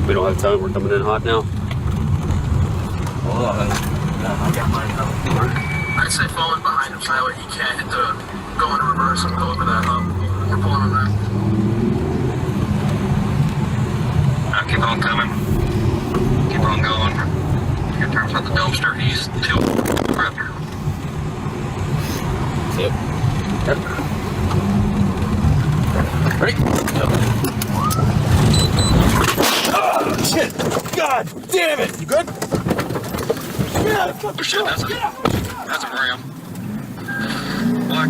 We don't have time. We're coming in hot now. Hold on. I got mine covered. I'd say falling behind him so that way he can't hit the go into reverse and go over that hump. We're pulling him right. Now keep on coming. Keep on going. Here turns out the dumpster. He's till raptor. Yep. Yep. Ready? Yep. Oh, shit! God damn it! You good? Yeah, Oh shit, that's a ram. Black.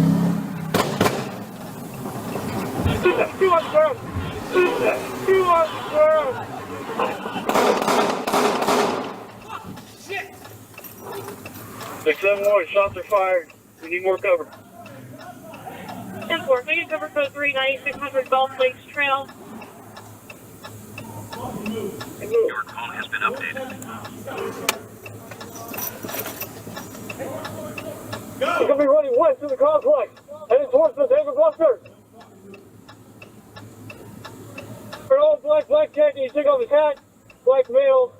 Shit! 671, shots are fired. We need more cover. 10-4, make it cover code 39600 Gulf Lakes Trail. Your call has been updated. He's going to be running west to the complex, heading towards the David Buster. For all black jacket, he took off his hat, black male.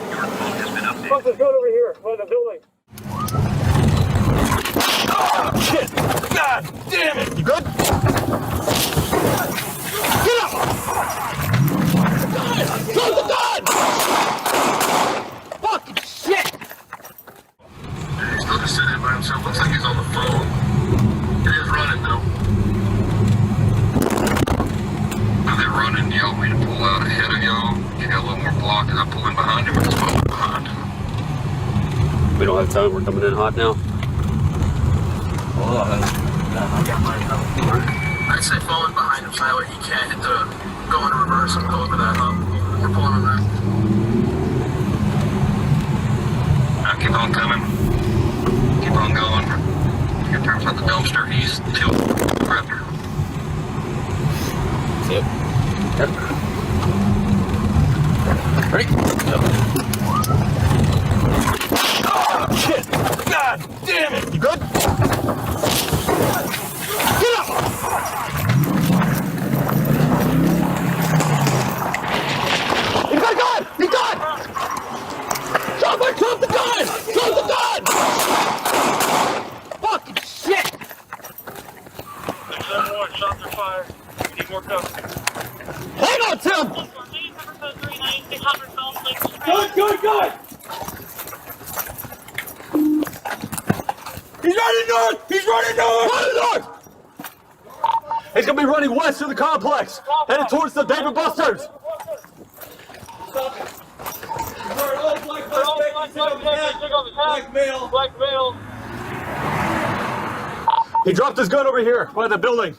Your call has been updated. Buster's gun over here, by the building. Oh, shit! God damn it! You good? Get up! Close the gun! Fucking shit! He's still just sitting by himself. Looks like he's on the phone. He is running though. Are they running? Do y'all want me to pull out ahead of y'all? Get a little more block and I pull in behind him or just follow behind? We don't have time. We're coming in hot now. Hold on. I got mine covered. I'd say falling behind him so that way he can't hit the go into reverse and go over that hump. We're pulling him right. Now keep on coming. Keep on going. Here turns out the dumpster. He's till raptor. Yep. Yep. Ready? Yep. Oh, shit! God damn it! You good? Get up! He's got a gun! He's got! Drop the gun! Drop the gun! Fucking shit! 671, shots are fired. We need more cover. Hang on, Tim! 10-4, make it cover code 39600 Gulf Lakes Trail. Good! He's running north! He's running north! He's gonna be running west to the complex, headed towards the David Busters. Black male. He dropped his gun over here by the building.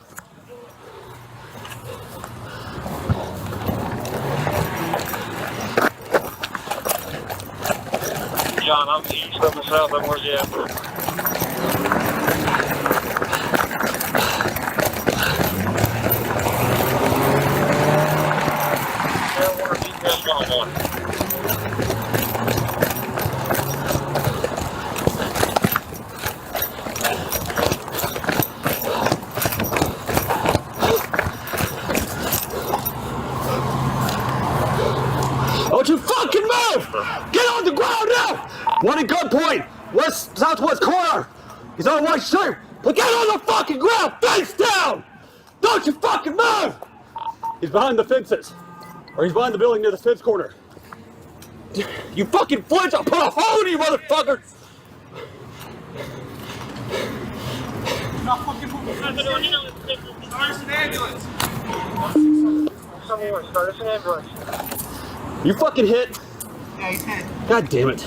John, I'm east of the south. I'm where's he at? Don't you fucking move! Get on the ground now! One at gunpoint, southwest corner. He's on a white shirt, but get on the fucking ground, face down! Don't you fucking move! He's behind the fences, or he's behind the building near the fence corner. You fucking flinch, I'll put a hole in you, motherfucker! Start us an ambulance. Start us an ambulance. You fucking hit. Yeah, he's hit. God damn it.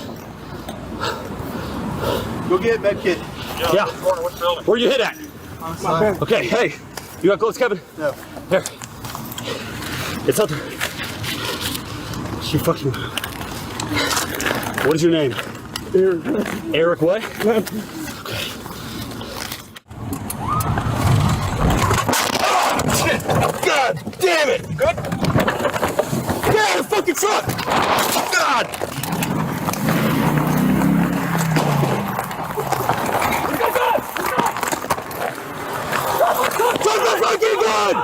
Go get med kit. Yeah. What's building? Where you hit at? Okay, hey. You got close, Kevin? No. Here. It's out there. You fucking... What is your name? Eric. Eric what? Okay. Oh, shit! God damn it! You good? Get out of the fucking truck! God! Turn the fucking gun!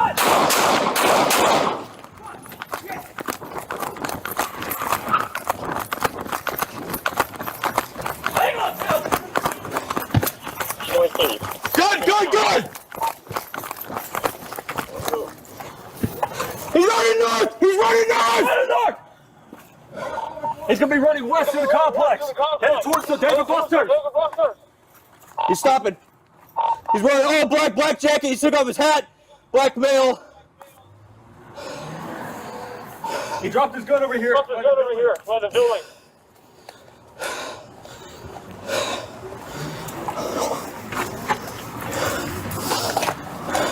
Good, good, good! He's running north! He's running north! He's gonna be running west of the complex, headed towards the David Buster. He's stopping. He's wearing all black, black jacket. He took off his hat. Black male. He dropped his gun over here. By the building.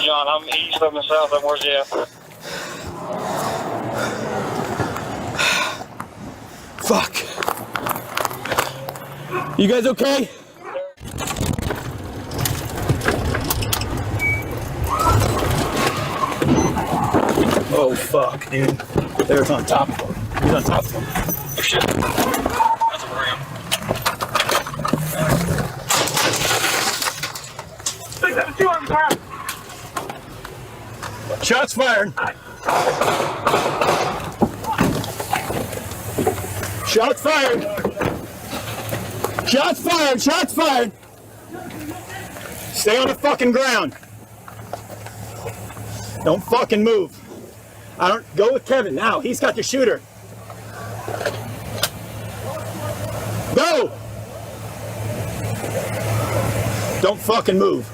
John, I'm east of the south. Where's he at? Fuck. You guys okay? Oh fuck, dude. There's on top of him. He's on top of him. Oh shit. That's a ram. Shots fired. Shots fired. Shots fired. Shots fired. Stay on the fucking ground. Don't fucking move. I don't go with Kevin now. He's got the shooter. Go. Don't fucking move.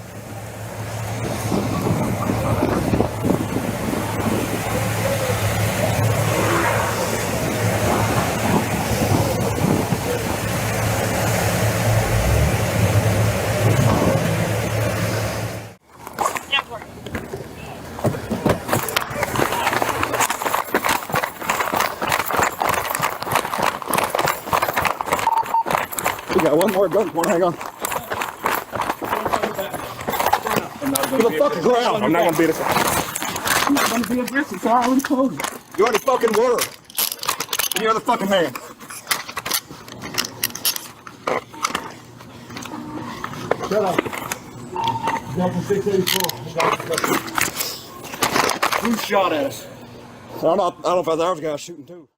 We got one more gun. Hang on. To the fucking ground. I'm not gonna beat us. I'm not gonna be aggressive, so I already told you. You already fucking were. Give me the other fucking hand. Shut up. Delta 684. Who shot at us? I don't know if I was the guy shooting too.